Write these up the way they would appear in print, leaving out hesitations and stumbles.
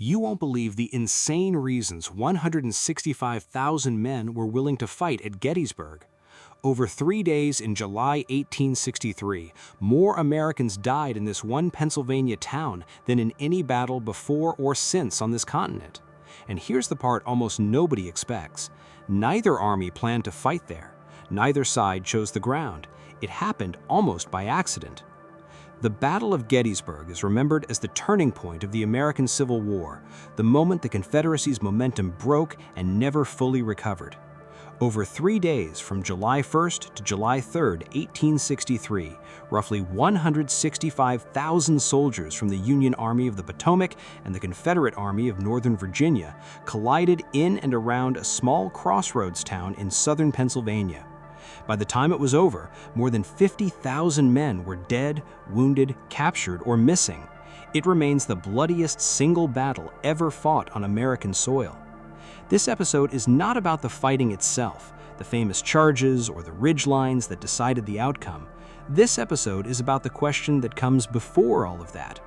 You won't believe the insane reasons 165,000 men were willing to fight at Gettysburg. Over 3 days in July 1863, more Americans died in this one Pennsylvania town than in any battle before or since on this continent. And here's the part almost nobody expects. Neither army planned to fight there. Neither side chose the ground. It happened almost by accident. The Battle of Gettysburg is remembered as the turning point of the American Civil War, the moment the Confederacy's momentum broke and never fully recovered. Over 3 days, from July 1st to July 3rd, 1863, roughly 165,000 soldiers from the Union Army of the Potomac and the Confederate Army of Northern Virginia collided in and around a small crossroads town in southern Pennsylvania. By the time it was over, more than 50,000 men were dead, wounded, captured, or missing. It remains the bloodiest single battle ever fought on American soil. This episode is not about the fighting itself, the famous charges or the ridgelines that decided the outcome. This episode is about the question that comes before all of that.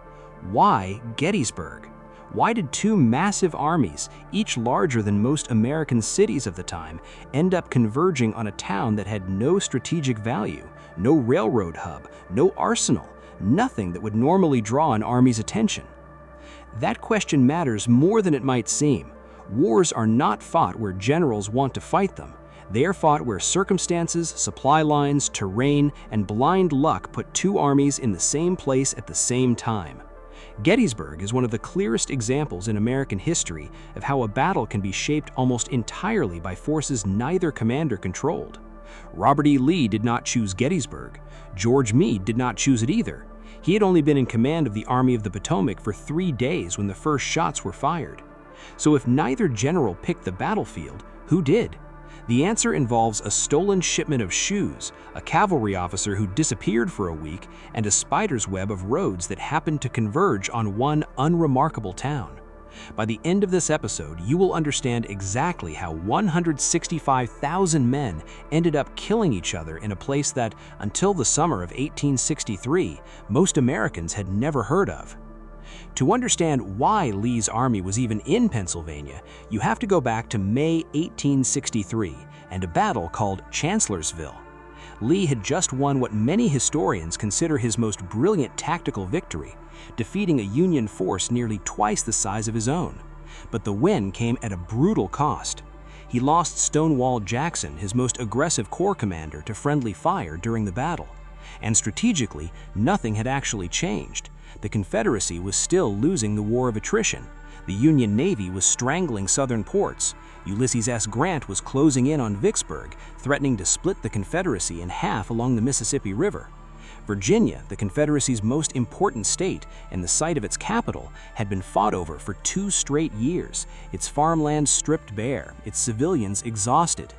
Why Gettysburg? Why did two massive armies, each larger than most American cities of the time, end up converging on a town that had no strategic value, no railroad hub, no arsenal, nothing that would normally draw an army's attention? That question matters more than it might seem. Wars are not fought where generals want to fight them. They are fought where circumstances, supply lines, terrain, and blind luck put two armies in the same place at the same time. Gettysburg is one of the clearest examples in American history of how a battle can be shaped almost entirely by forces neither commander controlled. Robert E. Lee did not choose Gettysburg. George Meade did not choose it either. He had only been in command of the Army of the Potomac for 3 days when the first shots were fired. So if neither general picked the battlefield, who did? The answer involves a stolen shipment of shoes, a cavalry officer who disappeared for a week, and a spider's web of roads that happened to converge on one unremarkable town. By the end of this episode, you will understand exactly how 165,000 men ended up killing each other in a place that, until the summer of 1863, most Americans had never heard of. To understand why Lee's army was even in Pennsylvania, you have to go back to May 1863 and a battle called Chancellorsville. Lee had just won what many historians consider his most brilliant tactical victory, defeating a Union force nearly twice the size of his own. But the win came at a brutal cost. He lost Stonewall Jackson, his most aggressive corps commander, to friendly fire during the battle. And strategically, nothing had actually changed. The Confederacy was still losing the war of attrition. The Union Navy was strangling southern ports. Ulysses S. Grant was closing in on Vicksburg, threatening to split the Confederacy in half along the Mississippi River. Virginia, the Confederacy's most important state and the site of its capital, had been fought over for 2 straight years, its farmland stripped bare, its civilians exhausted.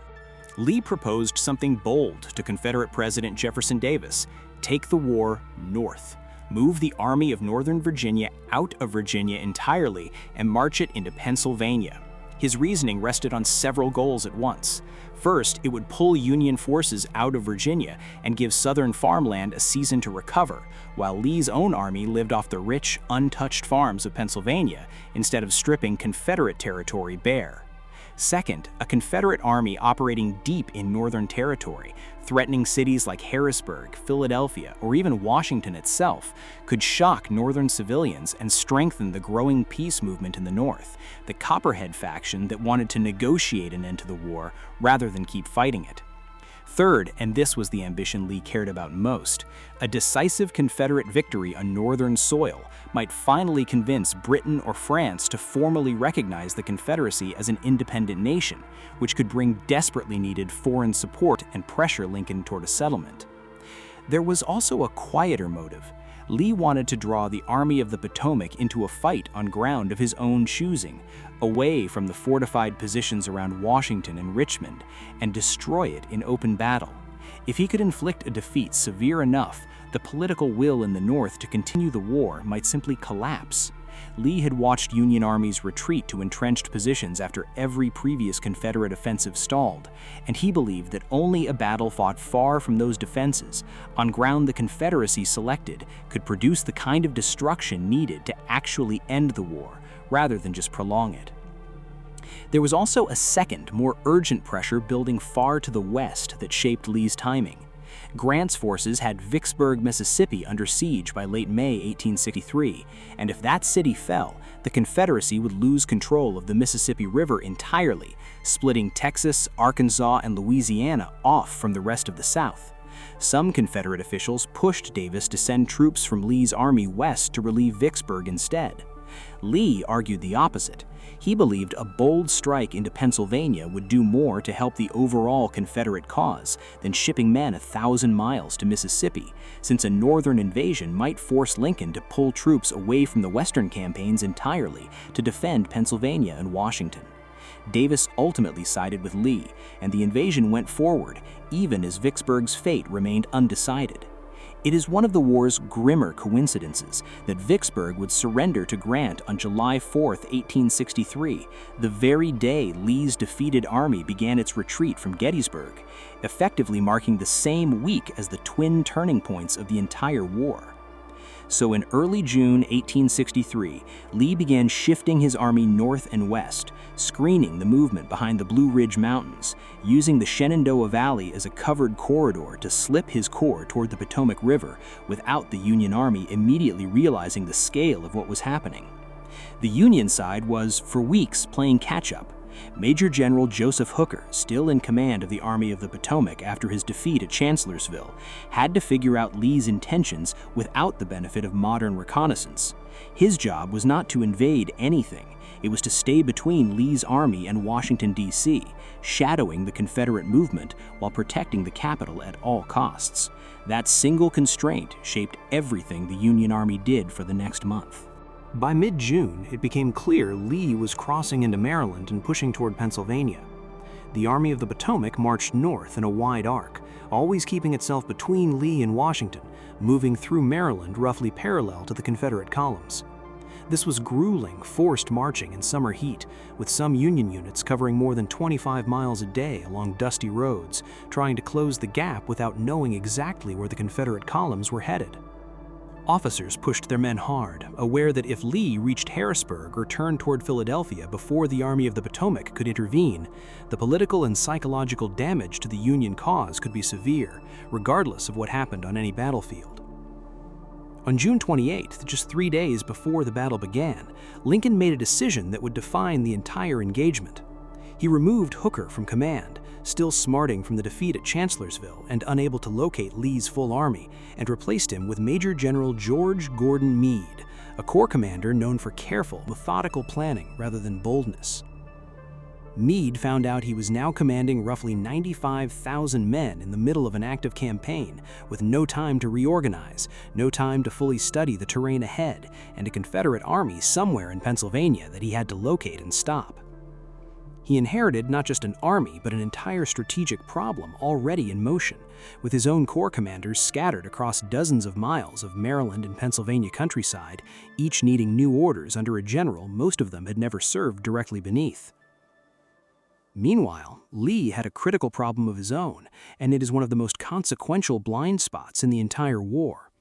Lee proposed something bold to Confederate President Jefferson Davis: take the war north. Move the Army of Northern Virginia out of Virginia entirely and march it into Pennsylvania. His reasoning rested on several goals at once. First, it would pull Union forces out of Virginia and give southern farmland a season to recover, while Lee's own army lived off the rich, untouched farms of Pennsylvania instead of stripping Confederate territory bare. Second, a Confederate army operating deep in Northern territory, threatening cities like Harrisburg, Philadelphia, or even Washington itself, could shock Northern civilians and strengthen the growing peace movement in the North, the Copperhead faction that wanted to negotiate an end to the war rather than keep fighting it. Third, and this was the ambition Lee cared about most, a decisive Confederate victory on Northern soil might finally convince Britain or France to formally recognize the Confederacy as an independent nation, which could bring desperately needed foreign support and pressure Lincoln toward a settlement. There was also a quieter motive. Lee wanted to draw the Army of the Potomac into a fight on ground of his own choosing, away from the fortified positions around Washington and Richmond, and destroy it in open battle. If he could inflict a defeat severe enough, the political will in the North to continue the war might simply collapse. Lee had watched Union armies retreat to entrenched positions after every previous Confederate offensive stalled, and he believed that only a battle fought far from those defenses, on ground the Confederacy selected, could produce the kind of destruction needed to actually end the war, rather than just prolong it. There was also a second, more urgent pressure building far to the west that shaped Lee's timing. Grant's forces had Vicksburg, Mississippi under siege by late May 1863, and if that city fell, the Confederacy would lose control of the Mississippi River entirely, splitting Texas, Arkansas, and Louisiana off from the rest of the South. Some Confederate officials pushed Davis to send troops from Lee's army west to relieve Vicksburg instead. Lee argued the opposite. He believed a bold strike into Pennsylvania would do more to help the overall Confederate cause than shipping men 1,000 miles to Mississippi, since a northern invasion might force Lincoln to pull troops away from the western campaigns entirely to defend Pennsylvania and Washington. Davis ultimately sided with Lee, and the invasion went forward, even as Vicksburg's fate remained undecided. It is one of the war's grimmer coincidences that Vicksburg would surrender to Grant on July 4, 1863, the very day Lee's defeated army began its retreat from Gettysburg, effectively marking the same week as the twin turning points of the entire war. So in early June 1863, Lee began shifting his army north and west, screening the movement behind the Blue Ridge Mountains, using the Shenandoah Valley as a covered corridor to slip his corps toward the Potomac River without the Union Army immediately realizing the scale of what was happening. The Union side was, for weeks, playing catch-up. Major General Joseph Hooker, still in command of the Army of the Potomac after his defeat at Chancellorsville, had to figure out Lee's intentions without the benefit of modern reconnaissance. His job was not to invade anything. It was to stay between Lee's army and Washington, D.C., shadowing the Confederate movement while protecting the capital at all costs. That single constraint shaped everything the Union Army did for the next month. By mid-June, it became clear Lee was crossing into Maryland and pushing toward Pennsylvania. The Army of the Potomac marched north in a wide arc, always keeping itself between Lee and Washington, moving through Maryland roughly parallel to the Confederate columns. This was grueling, forced marching in summer heat, with some Union units covering more than 25 miles a day along dusty roads, trying to close the gap without knowing exactly where the Confederate columns were headed. Officers pushed their men hard, aware that if Lee reached Harrisburg or turned toward Philadelphia before the Army of the Potomac could intervene, the political and psychological damage to the Union cause could be severe, regardless of what happened on any battlefield. On June 28th, just 3 days before the battle began, Lincoln made a decision that would define the entire engagement. He removed Hooker from command, still smarting from the defeat at Chancellorsville and unable to locate Lee's full army, and replaced him with Major General George Gordon Meade, a corps commander known for careful, methodical planning rather than boldness. Meade found out he was now commanding roughly 95,000 men in the middle of an active campaign, with no time to reorganize, no time to fully study the terrain ahead, and a Confederate army somewhere in Pennsylvania that he had to locate and stop. He inherited not just an army, but an entire strategic problem already in motion, with his own corps commanders scattered across dozens of miles of Maryland and Pennsylvania countryside, each needing new orders under a general most of them had never served directly beneath. Meanwhile, Lee had a critical problem of his own, and it is one of the most consequential blind spots in the entire war.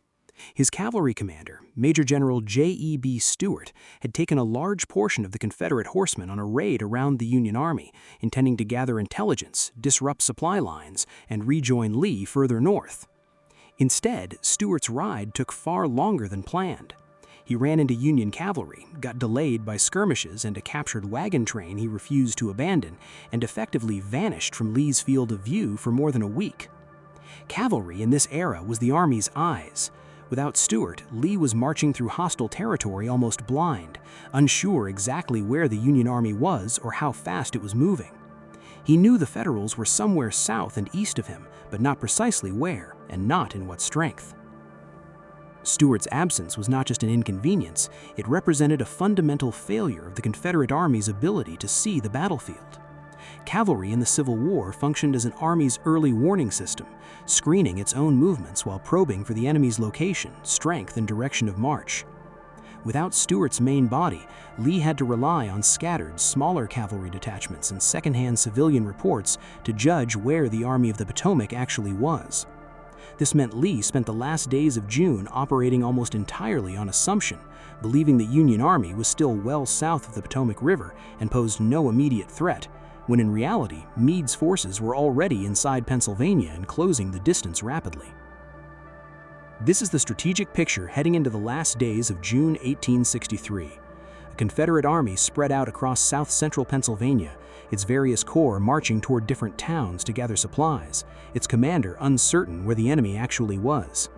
His cavalry commander, Major General J.E.B. Stuart, had taken a large portion of the Confederate horsemen on a raid around the Union Army, intending to gather intelligence, disrupt supply lines, and rejoin Lee further north. Instead, Stuart's ride took far longer than planned. He ran into Union cavalry, got delayed by skirmishes and a captured wagon train he refused to abandon, and effectively vanished from Lee's field of view for more than a week. Cavalry in this era was the Army's eyes. Without Stuart, Lee was marching through hostile territory almost blind, unsure exactly where the Union Army was or how fast it was moving. He knew the Federals were somewhere south and east of him, but not precisely where, and not in what strength. Stuart's absence was not just an inconvenience, it represented a fundamental failure of the Confederate Army's ability to see the battlefield. Cavalry in the Civil War functioned as an army's early warning system, screening its own movements while probing for the enemy's location, strength, and direction of march. Without Stuart's main body, Lee had to rely on scattered, smaller cavalry detachments and secondhand civilian reports to judge where the Army of the Potomac actually was. This meant Lee spent the last days of June operating almost entirely on assumption, believing the Union Army was still well south of the Potomac River and posed no immediate threat, when in reality, Meade's forces were already inside Pennsylvania and closing the distance rapidly. This is the strategic picture heading into the last days of June 1863. A Confederate army spread out across south-central Pennsylvania, its various corps marching toward different towns to gather supplies, its commander uncertain where the enemy actually was.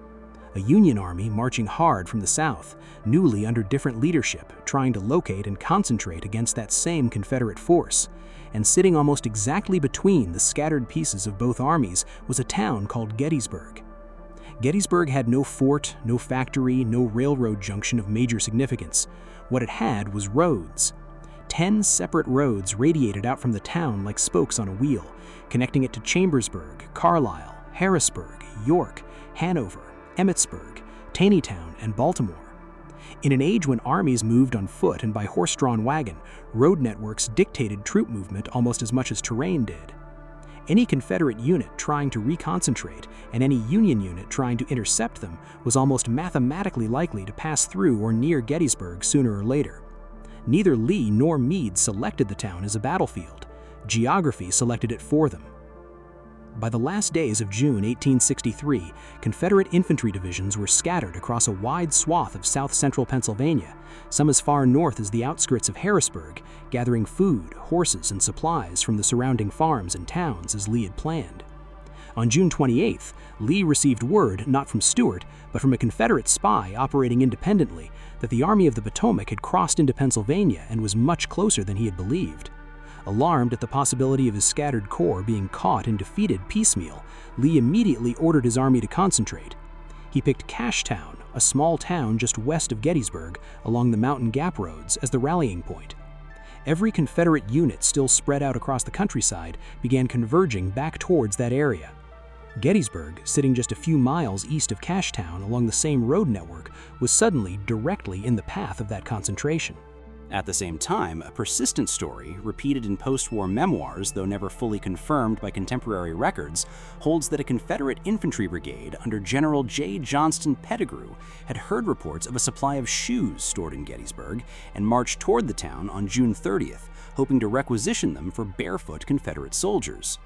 A Union army marching hard from the south, newly under different leadership, trying to locate and concentrate against that same Confederate force. And sitting almost exactly between the scattered pieces of both armies was a town called Gettysburg. Gettysburg had no fort, no factory, no railroad junction of major significance. What it had was roads. 10 separate roads radiated out from the town like spokes on a wheel, connecting it to Chambersburg, Carlisle, Harrisburg, York, Hanover, Emmitsburg, Taneytown, and Baltimore. In an age when armies moved on foot and by horse-drawn wagon, road networks dictated troop movement almost as much as terrain did. Any Confederate unit trying to reconcentrate and any Union unit trying to intercept them was almost mathematically likely to pass through or near Gettysburg sooner or later. Neither Lee nor Meade selected the town as a battlefield. Geography selected it for them. By the last days of June 1863, Confederate infantry divisions were scattered across a wide swath of south-central Pennsylvania, some as far north as the outskirts of Harrisburg, gathering food, horses, and supplies from the surrounding farms and towns as Lee had planned. On June 28th, Lee received word, not from Stuart, but from a Confederate spy operating independently, that the Army of the Potomac had crossed into Pennsylvania and was much closer than he had believed. Alarmed at the possibility of his scattered corps being caught and defeated piecemeal, Lee immediately ordered his army to concentrate. He picked Cashtown, a small town just west of Gettysburg, along the Mountain Gap roads, as the rallying point. Every Confederate unit still spread out across the countryside began converging back towards that area. Gettysburg, sitting just a few miles east of Cashtown along the same road network, was suddenly directly in the path of that concentration. At the same time, a persistent story, repeated in post-war memoirs though never fully confirmed by contemporary records, holds that a Confederate infantry brigade under General J. Johnston Pettigrew had heard reports of a supply of shoes stored in Gettysburg and marched toward the town on June 30th, hoping to requisition them for barefoot Confederate soldiers.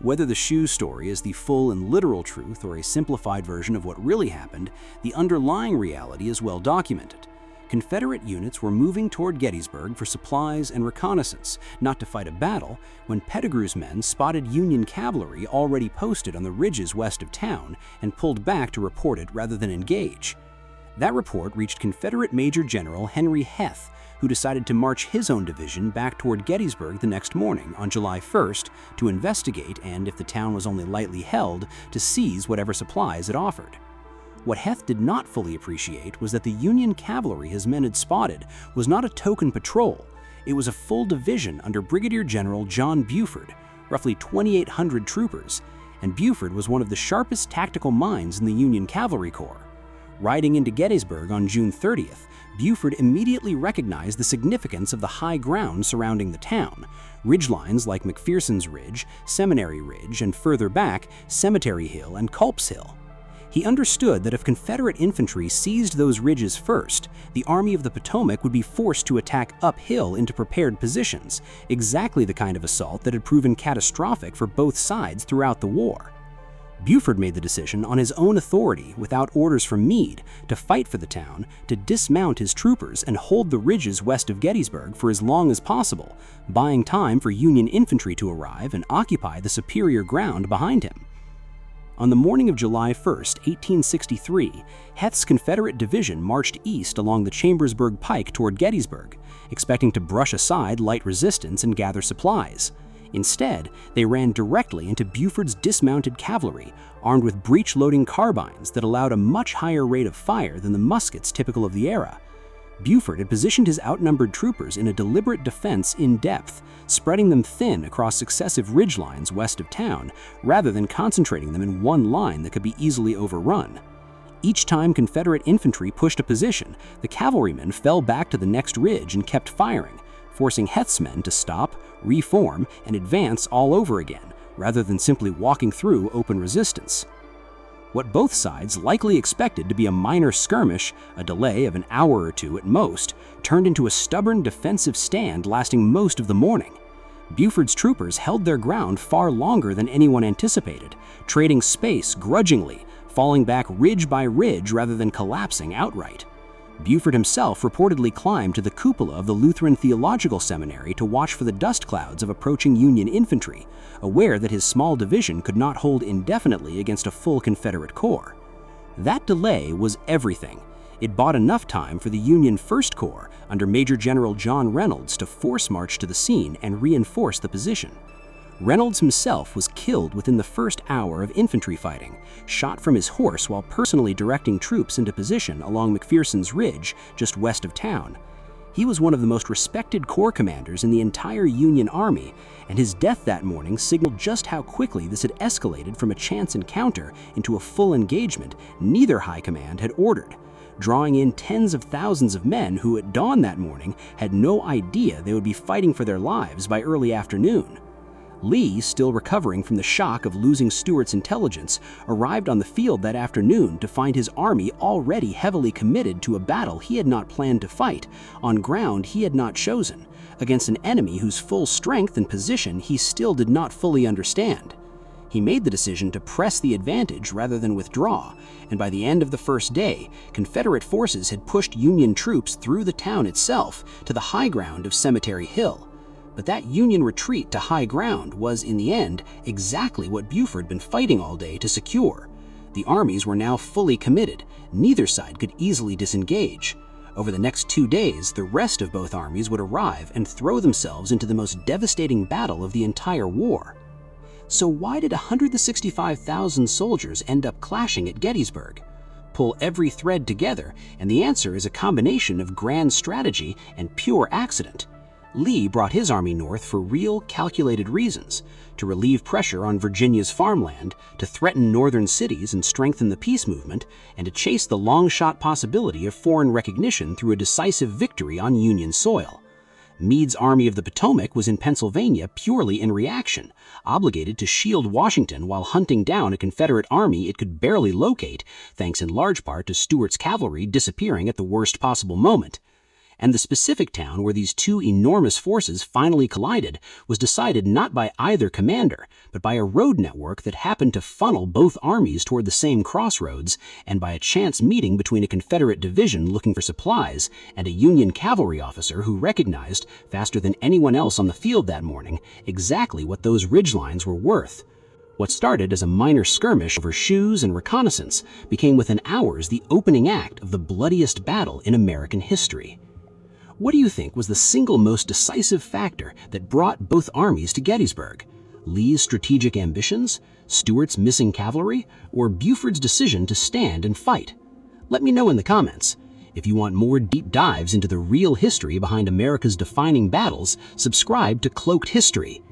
Whether the shoe story is the full and literal truth or a simplified version of what really happened, the underlying reality is well documented. Confederate units were moving toward Gettysburg for supplies and reconnaissance, not to fight a battle, when Pettigrew's men spotted Union cavalry already posted on the ridges west of town and pulled back to report it rather than engage. That report reached Confederate Major General Henry Heth, who decided to march his own division back toward Gettysburg the next morning on July 1st to investigate and, if the town was only lightly held, to seize whatever supplies it offered. What Heth did not fully appreciate was that the Union cavalry his men had spotted was not a token patrol. It was a full division under Brigadier General John Buford, roughly 2,800 troopers, and Buford was one of the sharpest tactical minds in the Union Cavalry Corps. Riding into Gettysburg on June 30th, Buford immediately recognized the significance of the high ground surrounding the town, ridgelines like McPherson's Ridge, Seminary Ridge, and further back, Cemetery Hill and Culp's Hill. He understood that if Confederate infantry seized those ridges first, the Army of the Potomac would be forced to attack uphill into prepared positions, exactly the kind of assault that had proven catastrophic for both sides throughout the war. Buford made the decision on his own authority, without orders from Meade, to fight for the town, to dismount his troopers and hold the ridges west of Gettysburg for as long as possible, buying time for Union infantry to arrive and occupy the superior ground behind him. On the morning of July 1, 1863, Heth's Confederate division marched east along the Chambersburg Pike toward Gettysburg, expecting to brush aside light resistance and gather supplies. Instead, they ran directly into Buford's dismounted cavalry, armed with breech-loading carbines that allowed a much higher rate of fire than the muskets typical of the era. Buford had positioned his outnumbered troopers in a deliberate defense in depth, spreading them thin across successive ridgelines west of town, rather than concentrating them in one line that could be easily overrun. Each time Confederate infantry pushed a position, the cavalrymen fell back to the next ridge and kept firing, forcing Heth's men to stop, reform, and advance all over again, rather than simply walking through open resistance. What both sides likely expected to be a minor skirmish, a delay of an hour or two at most, turned into a stubborn defensive stand lasting most of the morning. Buford's troopers held their ground far longer than anyone anticipated, trading space grudgingly, falling back ridge by ridge rather than collapsing outright. Buford himself reportedly climbed to the cupola of the Lutheran Theological Seminary to watch for the dust clouds of approaching Union infantry, aware that his small division could not hold indefinitely against a full Confederate corps. That delay was everything. It bought enough time for the Union First Corps under Major General John Reynolds to force march to the scene and reinforce the position. Reynolds himself was killed within the first hour of infantry fighting, shot from his horse while personally directing troops into position along McPherson's Ridge just west of town. He was one of the most respected corps commanders in the entire Union Army, and his death that morning signaled just how quickly this had escalated from a chance encounter into a full engagement neither high command had ordered, drawing in tens of thousands of men who at dawn that morning had no idea they would be fighting for their lives by early afternoon. Lee, still recovering from the shock of losing Stuart's intelligence, arrived on the field that afternoon to find his army already heavily committed to a battle he had not planned to fight, on ground he had not chosen, against an enemy whose full strength and position he still did not fully understand. He made the decision to press the advantage rather than withdraw, and by the end of the first day, Confederate forces had pushed Union troops through the town itself to the high ground of Cemetery Hill. But that Union retreat to high ground was, in the end, exactly what Buford had been fighting all day to secure. The armies were now fully committed. Neither side could easily disengage. Over the next 2 days, the rest of both armies would arrive and throw themselves into the most devastating battle of the entire war. So why did 165,000 soldiers end up clashing at Gettysburg? Pull every thread together, and the answer is a combination of grand strategy and pure accident. Lee brought his army north for real, calculated reasons: to relieve pressure on Virginia's farmland, to threaten northern cities and strengthen the peace movement, and to chase the long-shot possibility of foreign recognition through a decisive victory on Union soil. Meade's Army of the Potomac was in Pennsylvania purely in reaction, obligated to shield Washington while hunting down a Confederate army it could barely locate, thanks in large part to Stuart's cavalry disappearing at the worst possible moment. And the specific town where these two enormous forces finally collided was decided not by either commander, but by a road network that happened to funnel both armies toward the same crossroads, and by a chance meeting between a Confederate division looking for supplies and a Union cavalry officer who recognized, faster than anyone else on the field that morning, exactly what those ridgelines were worth. What started as a minor skirmish over shoes and reconnaissance became within hours the opening act of the bloodiest battle in American history. What do you think was the single most decisive factor that brought both armies to Gettysburg? Lee's strategic ambitions, Stuart's missing cavalry, or Buford's decision to stand and fight? Let me know in the comments. If you want more deep dives into the real history behind America's defining battles, subscribe to Cloaked History.